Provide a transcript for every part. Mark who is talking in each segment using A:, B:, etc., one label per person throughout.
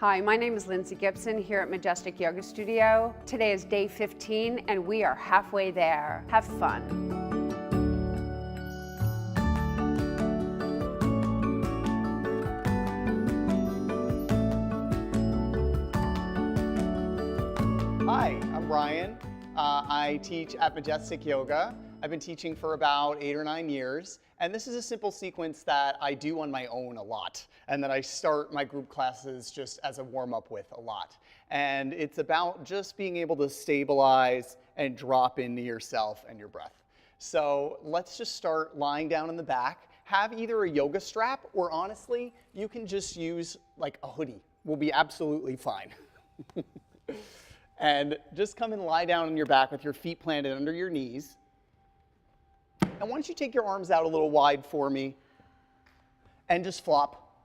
A: Hi, my name is Lindsay Gibson here at Majestic Yoga Studio. Today is day 15 and we are halfway there. Have fun.
B: Hi, I'm Brian. I teach at Majestic Yoga. I've been teaching for about 8 or 9 years, and this is a simple sequence that I do on my own a lot, and that I start my group classes just as a warm-up with a lot. And it's about just being able to stabilize and drop into yourself and your breath. So let's just start lying down in the back. Have either a yoga strap, or honestly, you can just use like a hoodie. Will be absolutely fine. And just come and lie down on your back with your feet planted under your knees. And why don't you take your arms out a little wide for me and just flop.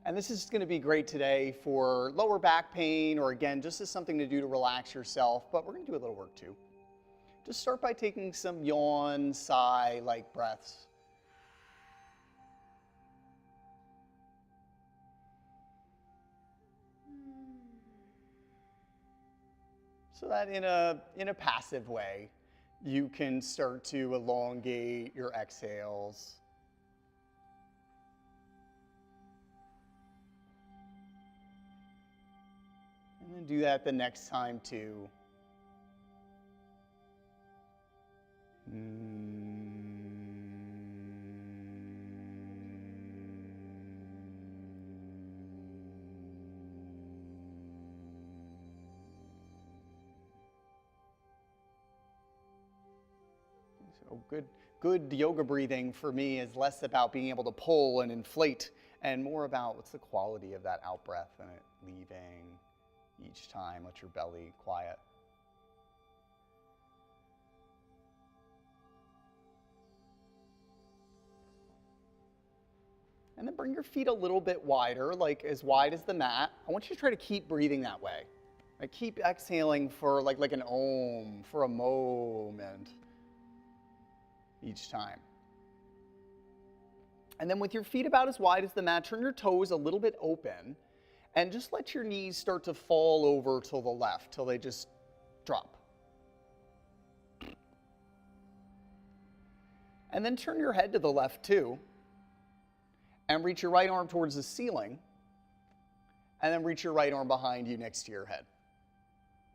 B: And this is going to be great today for lower back pain, or again, just as something to do to relax yourself, but we're going to do a little work too. Just start by taking some yawn, sigh-like breaths. So that in a passive way, you can start to elongate your exhales. And then do that the next time too. So good yoga breathing for me is less about being able to pull and inflate and more about what's the quality of that out breath and it leaving each time. Let your belly quiet. And then bring your feet a little bit wider, like as wide as the mat. I want you to try to keep breathing that way. Like keep exhaling for like an om, for a moment each time. And then with your feet about as wide as the mat, turn your toes a little bit open and just let your knees start to fall over to the left till they just drop. And then turn your head to the left too and reach your right arm towards the ceiling and then reach your right arm behind you next to your head.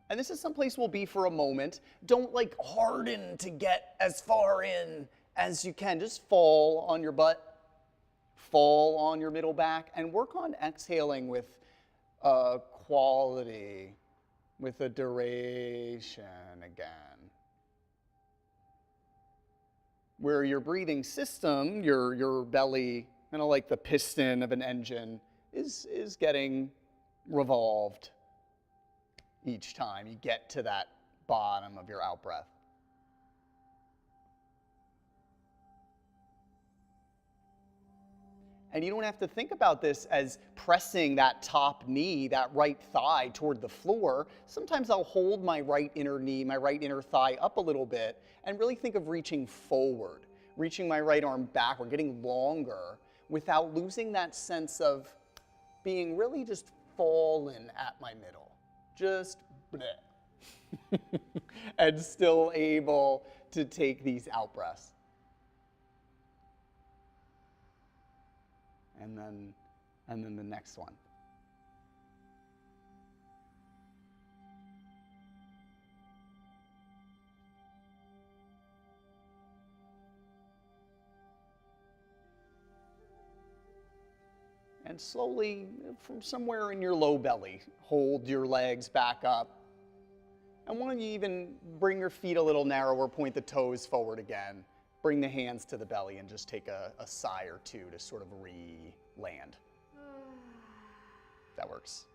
B: And this is someplace we'll be for a moment. Don't like harden to get as far in as you can. Just fall on your butt, fall on your middle back, and work on exhaling with quality, with a duration again. Where your breathing system, your belly, kind of like the piston of an engine, is getting revolved each time you get to that bottom of your out breath. And you don't have to think about this as pressing that top knee, that right thigh toward the floor. Sometimes I'll hold my right inner knee, my right inner thigh up a little bit and really think of reaching forward, reaching my right arm backward, getting longer without losing that sense of being really just fallen at my middle. Just bleh. And still able to take these out breaths. And then the next one. And slowly, from somewhere in your low belly, hold your legs back up. And why don't you even bring your feet a little narrower, point the toes forward again. Bring the hands to the belly and just take a sigh or two to sort of re-land. That works.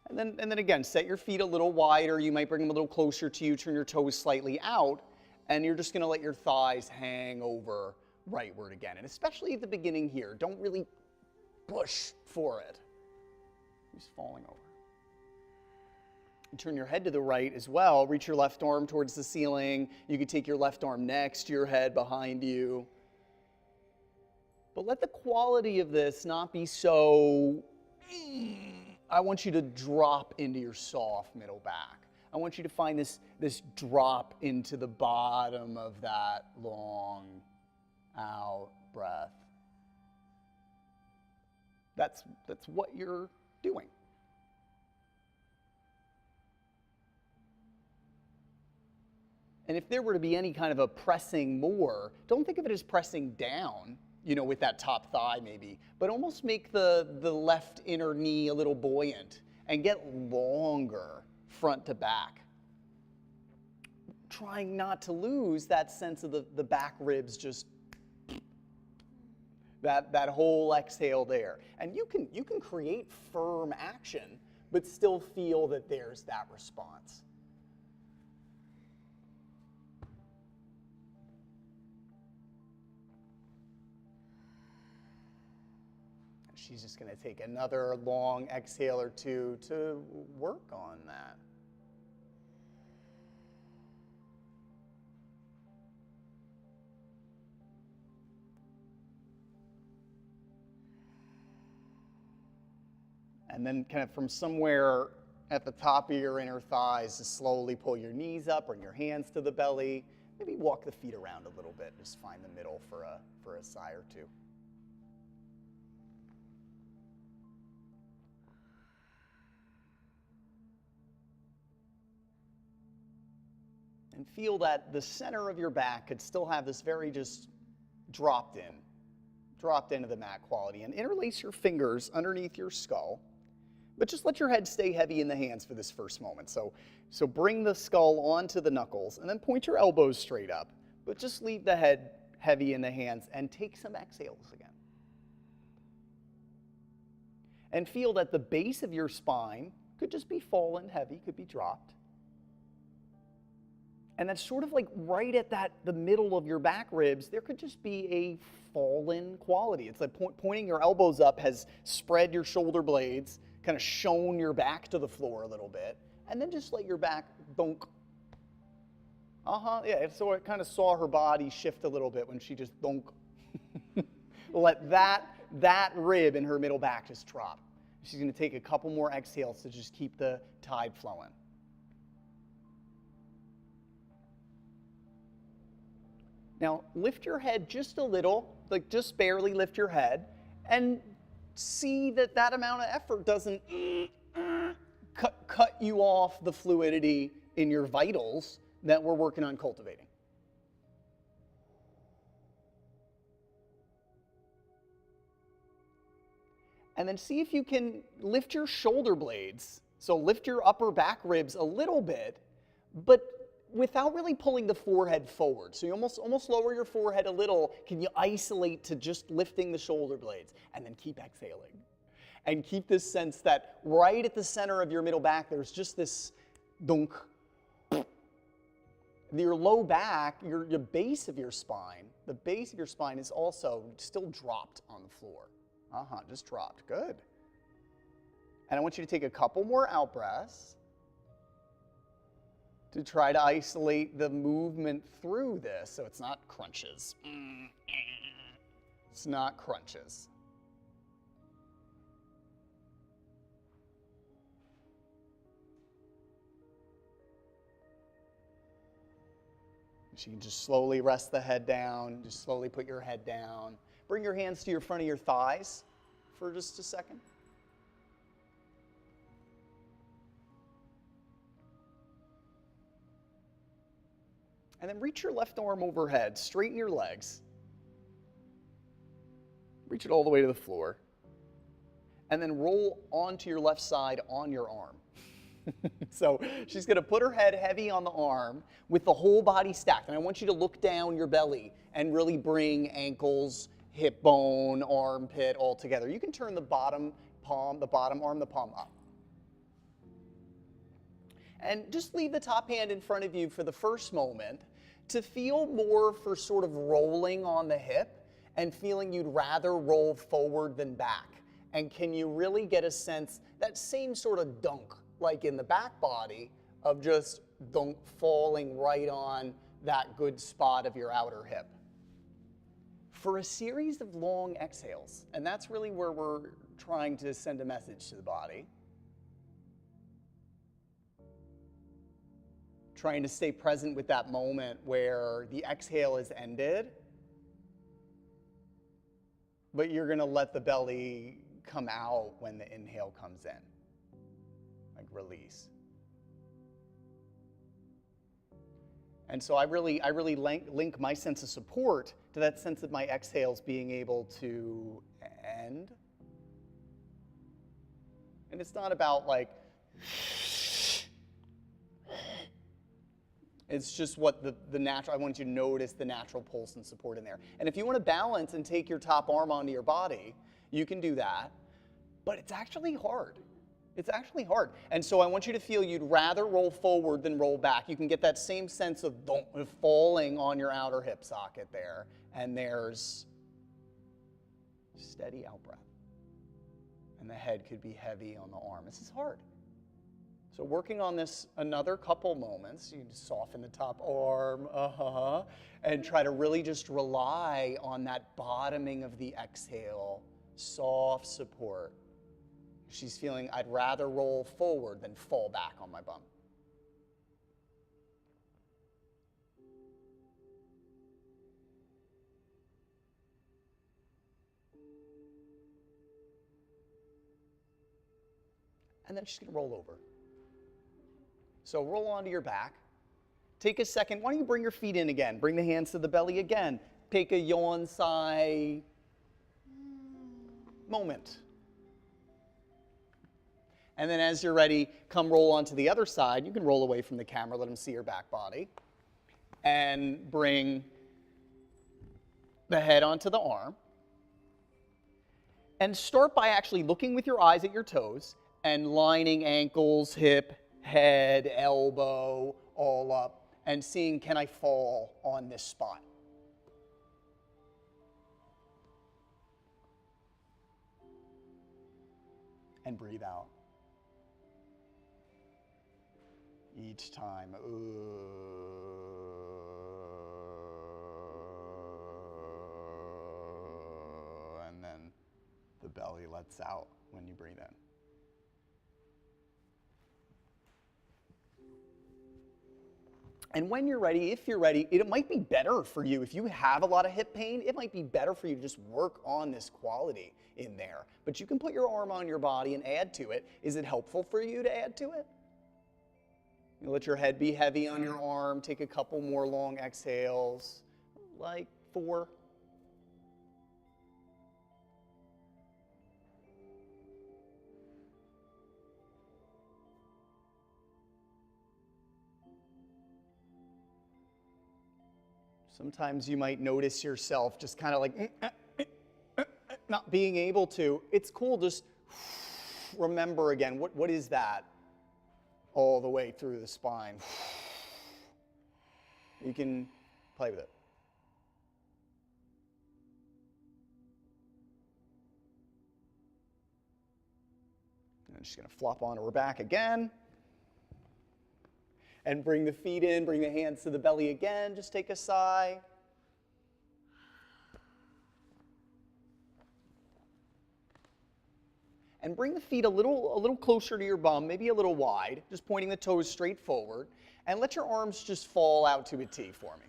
B: And then again, set your feet a little wider. You might bring them a little closer to you, turn your toes slightly out, and you're just gonna let your thighs hang over rightward again. And especially at the beginning here, don't really push for it. Just falling over. Turn your head to the right as well. Reach your left arm towards the ceiling. You could take your left arm next to your head behind you. But let the quality of this not be so, I want you to drop into your soft middle back. I want you to find this drop into the bottom of that long out breath. That's what you're doing. And if there were to be any kind of a pressing more, don't think of it as pressing down, with that top thigh maybe, but almost make the left inner knee a little buoyant and get longer front to back. Trying not to lose that sense of the back ribs, just that whole exhale there. And you can create firm action, but still feel that there's that response. She's just going to take another long exhale or two to work on that. And then kind of from somewhere at the top of your inner thighs, just slowly pull your knees up, bring your hands to the belly, maybe walk the feet around a little bit, just find the middle for a sigh or two. And feel that the center of your back could still have this very just dropped into the mat quality. And interlace your fingers underneath your skull, but just let your head stay heavy in the hands for this first moment. So bring the skull onto the knuckles and then point your elbows straight up, but just leave the head heavy in the hands and take some exhales again. And feel that the base of your spine could just be fallen heavy, could be dropped. And that's sort of like right at the middle of your back ribs, there could just be a fallen quality. It's like pointing your elbows up has spread your shoulder blades, kind of shown your back to the floor a little bit, and then just let your back donk. Yeah, so it kind of saw her body shift a little bit when she just donk. Let that rib in her middle back just drop. She's going to take a couple more exhales to just keep the tide flowing. Now, lift your head just a little, like just barely lift your head, and see that amount of effort doesn't cut you off the fluidity in your vitals that we're working on cultivating. And then see if you can lift your shoulder blades, so lift your upper back ribs a little bit, but without really pulling the forehead forward. So you almost lower your forehead a little. Can you isolate to just lifting the shoulder blades? And then keep exhaling. And keep this sense that right at the center of your middle back, there's just this dunk. Your low back, your base of your spine, the base of your spine is also still dropped on the floor. Just dropped. Good. And I want you to take a couple more out breaths to try to isolate the movement through this, so it's not crunches. It's not crunches. So you can just slowly rest the head down, just slowly put your head down. Bring your hands to your front of your thighs for just a second. And then reach your left arm overhead, straighten your legs. Reach it all the way to the floor. And then roll onto your left side on your arm. So she's going to put her head heavy on the arm with the whole body stacked. And I want you to look down your belly and really bring ankles, hip bone, armpit all together. You can turn the bottom arm, the palm up. And just leave the top hand in front of you for the first moment to feel more for sort of rolling on the hip and feeling you'd rather roll forward than back. And can you really get a sense, that same sort of dunk like in the back body, of just falling right on that good spot of your outer hip. For a series of long exhales, and that's really where we're trying to send a message to the body. Trying to stay present with that moment where the exhale is ended, but you're going to let the belly come out when the inhale comes in, like release. And so I really link my sense of support to that sense of my exhales being able to end. And it's not about like, it's just what the natural, I want you to notice the natural pulse and support in there. And if you want to balance and take your top arm onto your body, you can do that. But it's actually hard. It's actually hard. And so I want you to feel you'd rather roll forward than roll back. You can get that same sense of falling on your outer hip socket there. And there's steady out breath. And the head could be heavy on the arm. This is hard. So working on this another couple moments, you can soften the top arm, and try to really just rely on that bottoming of the exhale, soft support. She's feeling, I'd rather roll forward than fall back on my bum. And then she's going to roll over. So roll onto your back. Take a second. Why don't you bring your feet in again? Bring the hands to the belly again. Take a yawn sigh moment. And then as you're ready, come roll onto the other side. You can roll away from the camera, let them see your back body. And bring the head onto the arm. And start by actually looking with your eyes at your toes and lining ankles, hip, head, elbow, all up, and seeing, can I fall on this spot? And breathe out. Each time, and then the belly lets out when you breathe in. And when you're ready, if you're ready, it might be better for you. If you have a lot of hip pain, it might be better for you to just work on this quality in there. But you can put your arm on your body and add to it. Is it helpful for you to add to it? You let your head be heavy on your arm. Take a couple more long exhales, like 4. Sometimes you might notice yourself just kind of like not being able to. It's cool, just remember again, what is that? All the way through the spine. You can play with it. I'm just going to flop onto her back again. And bring the feet in, bring the hands to the belly again. Just take a sigh. And bring the feet a little closer to your bum, maybe a little wide, just pointing the toes straight forward. And let your arms just fall out to a T for me.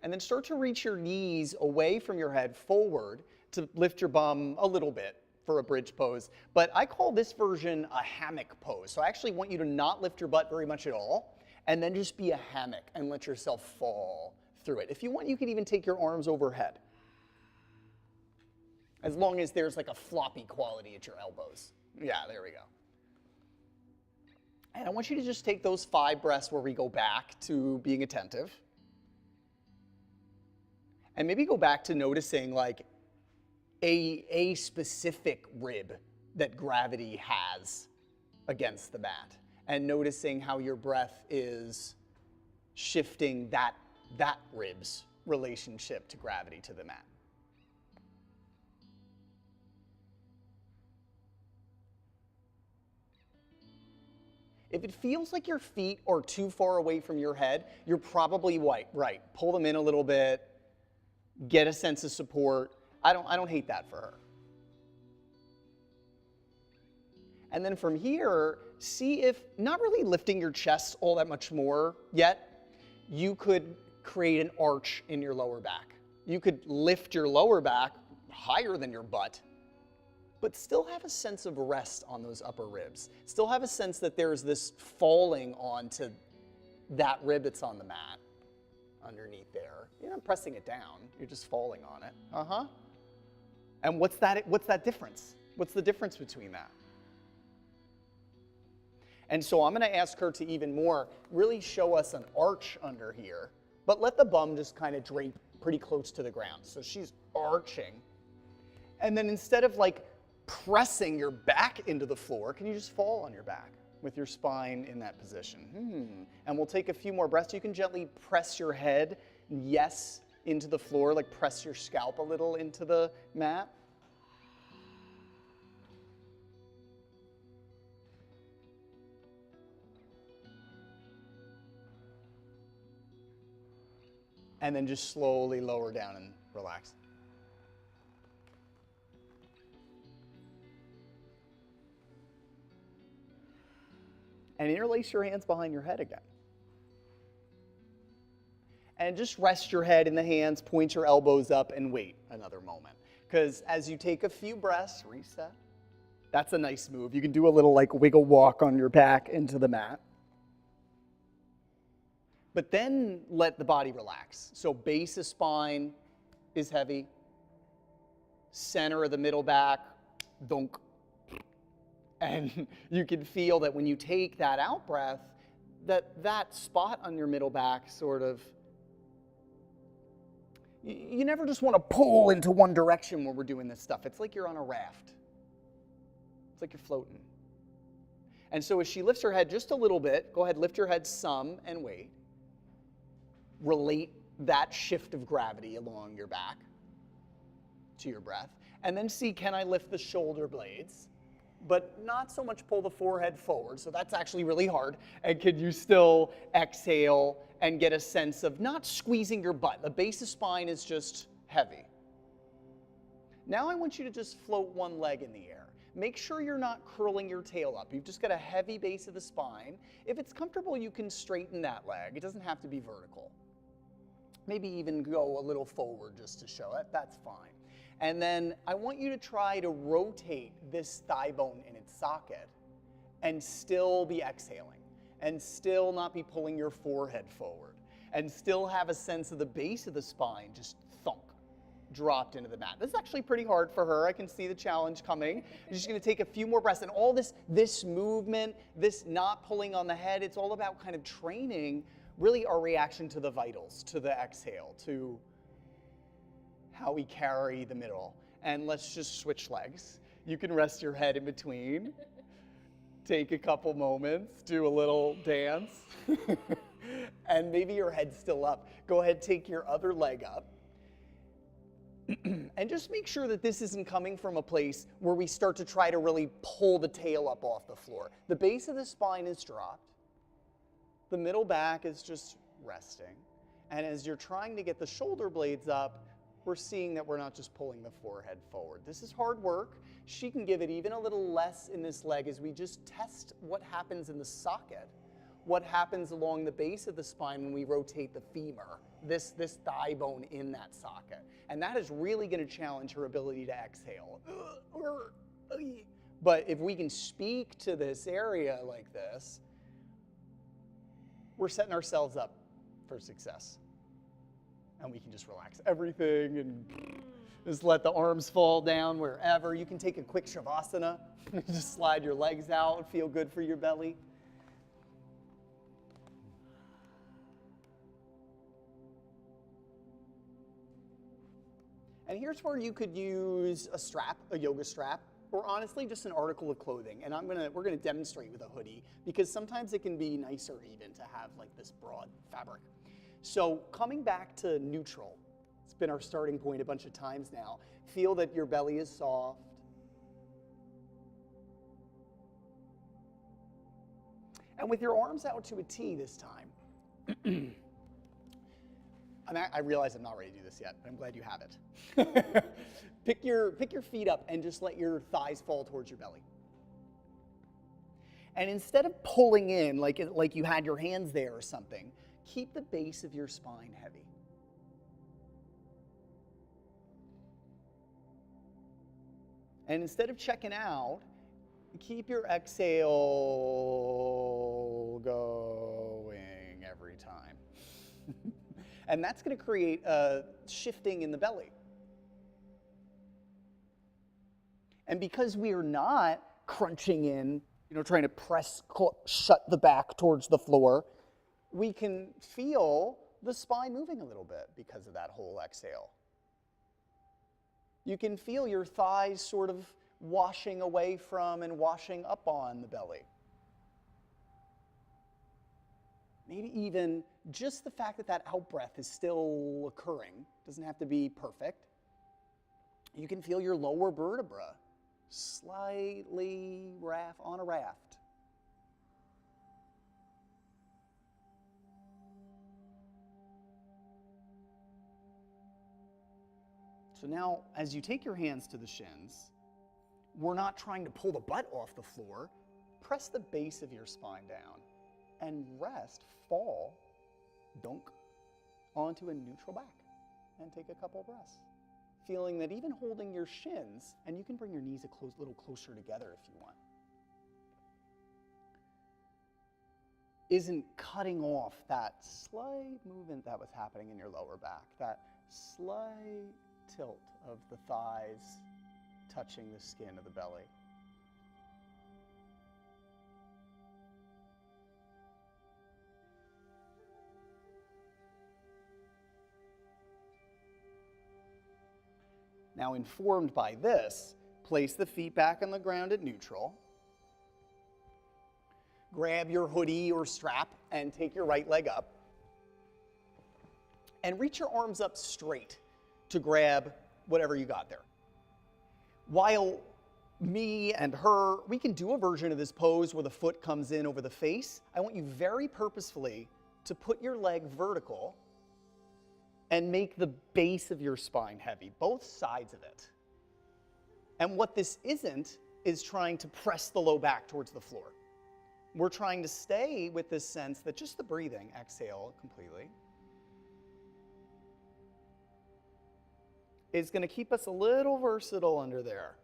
B: And then start to reach your knees away from your head forward to lift your bum a little bit for a bridge pose. But I call this version a hammock pose. So I actually want you to not lift your butt very much at all, and then just be a hammock and let yourself fall through it. If you want, you can even take your arms overhead, as long as there's like a floppy quality at your elbows. Yeah, there we go. And I want you to just take those 5 breaths where we go back to being attentive. And maybe go back to noticing like a specific rib that gravity has against the mat. And noticing how your breath is shifting that rib's relationship to gravity to the mat. If it feels like your feet are too far away from your head, you're probably right. Pull them in a little bit, get a sense of support. I don't hate that for her. And then from here, see if, not really lifting your chest all that much more yet, you could create an arch in your lower back. You could lift your lower back higher than your butt, but still have a sense of rest on those upper ribs. Still have a sense that there's this falling onto that rib that's on the mat underneath there. You're not pressing it down, you're just falling on it. And what's that difference? What's the difference between that? And so I'm gonna ask her to even more, really show us an arch under here, but let the bum just kind of drape pretty close to the ground. So she's arching. And then instead of like pressing your back into the floor, can you just fall on your back with your spine in that position? And we'll take a few more breaths. You can gently press your head, yes, into the floor, like press your scalp a little into the mat. And then just slowly lower down and relax. And interlace your hands behind your head again. And just rest your head in the hands, point your elbows up, and wait another moment. Because as you take a few breaths, reset. That's a nice move. You can do a little like wiggle walk on your back into the mat. But then let the body relax. So base of spine is heavy. Center of the middle back, dunk. And you can feel that when you take that out breath, that spot on your middle back sort of, you never just want to pull into one direction when we're doing this stuff. It's like you're on a raft. It's like you're floating. And so as she lifts her head just a little bit, go ahead, lift your head some and wait. Relate that shift of gravity along your back to your breath. And then see, can I lift the shoulder blades? But not so much pull the forehead forward, so that's actually really hard. And can you still exhale and get a sense of not squeezing your butt? The base of spine is just heavy. Now I want you to just float one leg in the air. Make sure you're not curling your tail up. You've just got a heavy base of the spine. If it's comfortable, you can straighten that leg. It doesn't have to be vertical. Maybe even go a little forward just to show it. That's fine. And then I want you to try to rotate this thigh bone in its socket and still be exhaling and still not be pulling your forehead forward and still have a sense of the base of the spine just thunk, dropped into the mat. This is actually pretty hard for her. I can see the challenge coming. You're just going to take a few more breaths. And all this movement, this not pulling on the head, it's all about kind of training really our reaction to the vitals, to the exhale, to how we carry the middle. And let's just switch legs. You can rest your head in between. Take a couple moments, do a little dance. And maybe your head's still up. Go ahead, take your other leg up. And just make sure that this isn't coming from a place where we start to try to really pull the tail up off the floor. The base of the spine is dropped. The middle back is just resting. And as you're trying to get the shoulder blades up, we're seeing that we're not just pulling the forehead forward. This is hard work. She can give it even a little less in this leg as we just test what happens in the socket, what happens along the base of the spine when we rotate the femur, this thigh bone in that socket. And that is really going to challenge her ability to exhale. But if we can speak to this area like this, we're setting ourselves up for success. And we can just relax everything and just let the arms fall down wherever. You can take a quick shavasana, just slide your legs out and feel good for your belly. And here's where you could use a strap, a yoga strap, or honestly just an article of clothing. And we're gonna demonstrate with a hoodie because sometimes it can be nicer even to have like this broad fabric. So coming back to neutral, it's been our starting point a bunch of times now. Feel that your belly is soft. And with your arms out to a T this time, I realize I'm not ready to do this yet, but I'm glad you have it. Pick your feet up and just let your thighs fall towards your belly. And instead of pulling in like you had your hands there or something, keep the base of your spine heavy. And instead of checking out, keep your exhale going every time. And that's going to create a shifting in the belly. And because we are not crunching in, trying to press shut the back towards the floor, we can feel the spine moving a little bit because of that whole exhale. You can feel your thighs sort of washing away from and washing up on the belly. Maybe even just the fact that out-breath is still occurring, doesn't have to be perfect. You can feel your lower vertebra slightly on a raft. So now, as you take your hands to the shins, we're not trying to pull the butt off the floor. Press the base of your spine down and fall, dunk, onto a neutral back. And take a couple breaths. Feeling that even holding your shins, and you can bring your knees a little closer together if you want, isn't cutting off that slight movement that was happening in your lower back, that slight tilt of the thighs touching the skin of the belly. Now, informed by this, place the feet back on the ground at neutral. Grab your hoodie or strap and take your right leg up. And reach your arms up straight to grab whatever you got there. While me and her, we can do a version of this pose where the foot comes in over the face. I want you very purposefully to put your leg vertical and make the base of your spine heavy, both sides of it. And what this isn't is trying to press the low back towards the floor. We're trying to stay with this sense that just the breathing, exhale completely, is going to keep us a little versatile under there.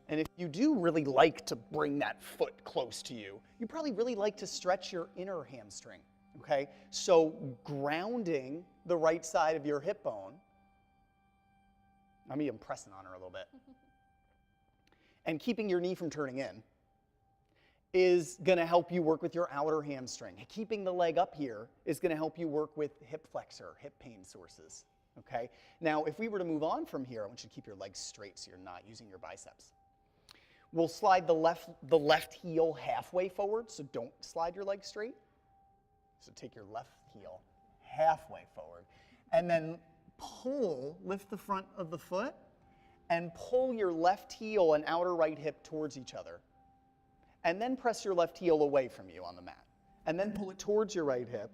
B: And if you do really like to bring that foot close to you, you probably really like to stretch your inner hamstring, okay? So grounding the right side of your hip bone, I'm pressing on her a little bit, and keeping your knee from turning in is going to help you work with your outer hamstring. Keeping the leg up here is going to help you work with hip flexor, hip pain sources, okay? Now, if we were to move on from here, I want you to keep your legs straight so you're not using your biceps. We'll slide the left heel halfway forward, so don't slide your leg straight. So take your left heel halfway forward, and then lift the front of the foot, and pull your left heel and outer right hip towards each other. And then press your left heel away from you on the mat. And then pull it towards your right hip,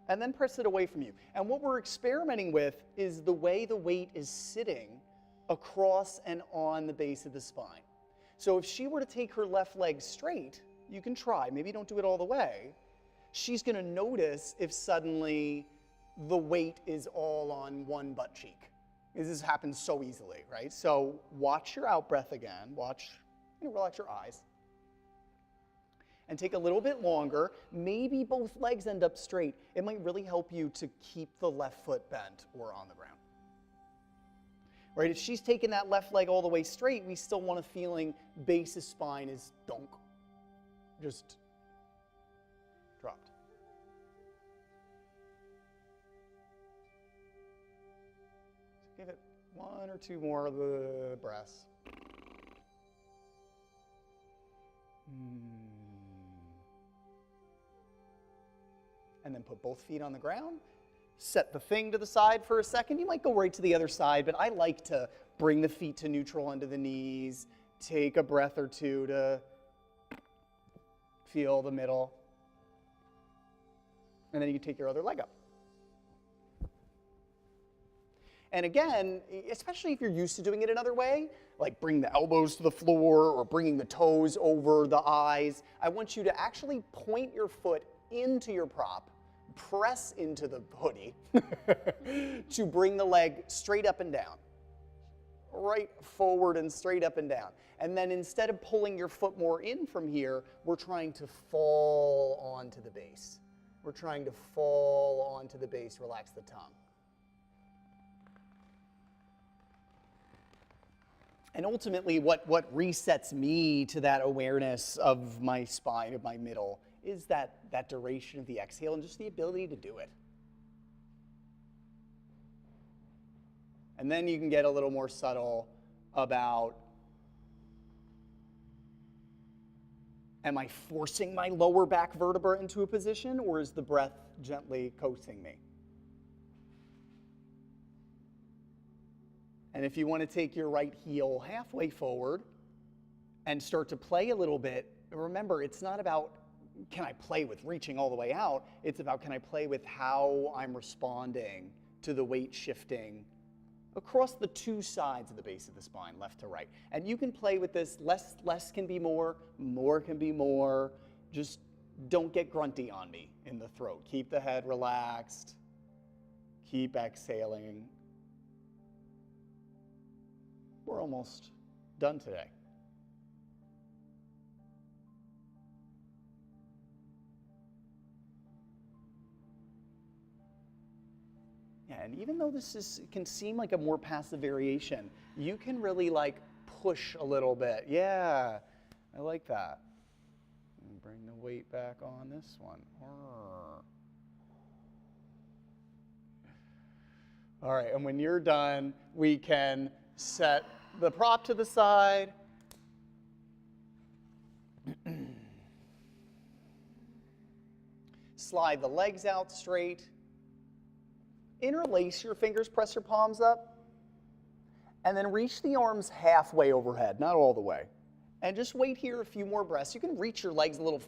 B: and then press it away from you. And what we're experimenting with is the way the weight is sitting across and on the base of the spine. So if she were to take her left leg straight, you can try, maybe don't do it all the way, she's going to notice if suddenly the weight is all on one butt cheek. This happens so easily, right? So watch your out-breath again. Relax your eyes. And take a little bit longer. Maybe both legs end up straight. It might really help you to keep the left foot bent or on the ground. Right? If she's taking that left leg all the way straight, we still want a feeling base of spine is donk. Just dropped. So give it one or two more of the breaths. And then put both feet on the ground. Set the thing to the side for a second. You might go right to the other side, but I like to bring the feet to neutral under the knees, take a breath or two to feel the middle. And then you can take your other leg up. And again, especially if you're used to doing it another way, like bring the elbows to the floor or bringing the toes over the eyes, I want you to actually point your foot into your prop, press into the hoodie to bring the leg straight up and down. Right forward and straight up and down. And then instead of pulling your foot more in from here, we're trying to fall onto the base. We're trying to fall onto the base, relax the tongue. And ultimately, what resets me to that awareness of my spine, of my middle, is that duration of the exhale and just the ability to do it. And then you can get a little more subtle about, am I forcing my lower back vertebra into a position, or is the breath gently coaxing me? And if you want to take your right heel halfway forward and start to play a little bit, remember, it's not about can I play with reaching all the way out, it's about can I play with how I'm responding to the weight shifting across the two sides of the base of the spine, left to right. And you can play with this, less can be more can be more. Just don't get grunty on me in the throat. Keep the head relaxed. Keep exhaling. We're almost done today. Yeah, and even though this can seem like a more passive variation, you can really like push a little bit. Yeah, I like that. And bring the weight back on this one. All right, and when you're done, we can set the prop to the side. Slide the legs out straight. Interlace your fingers, press your palms up, and then reach the arms halfway overhead, not all the way. And just wait here a few more breaths. You can reach your legs a little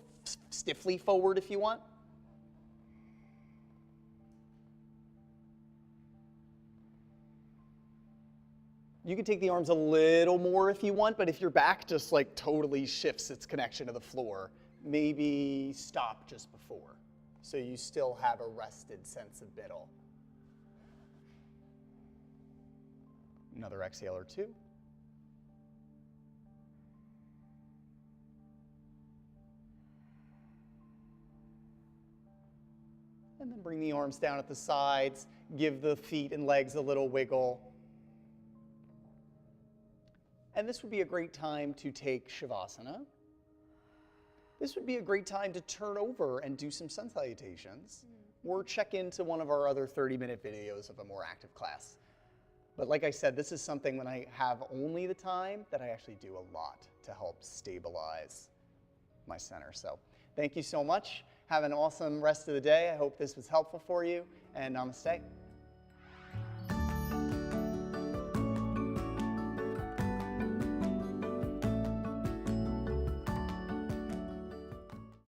B: stiffly forward if you want. You can take the arms a little more if you want, but if your back just like totally shifts its connection to the floor, maybe stop just before, so you still have a rested sense of middle. Another exhale or two. And then bring the arms down at the sides. Give the feet and legs a little wiggle. And this would be a great time to take Shavasana. This would be a great time to turn over and do some sun salutations, or check into one of our other 30-minute videos of a more active class. But like I said, this is something when I have only the time that I actually do a lot to help stabilize my center. So thank you so much. Have an awesome rest of the day. I hope this was helpful for you, and namaste.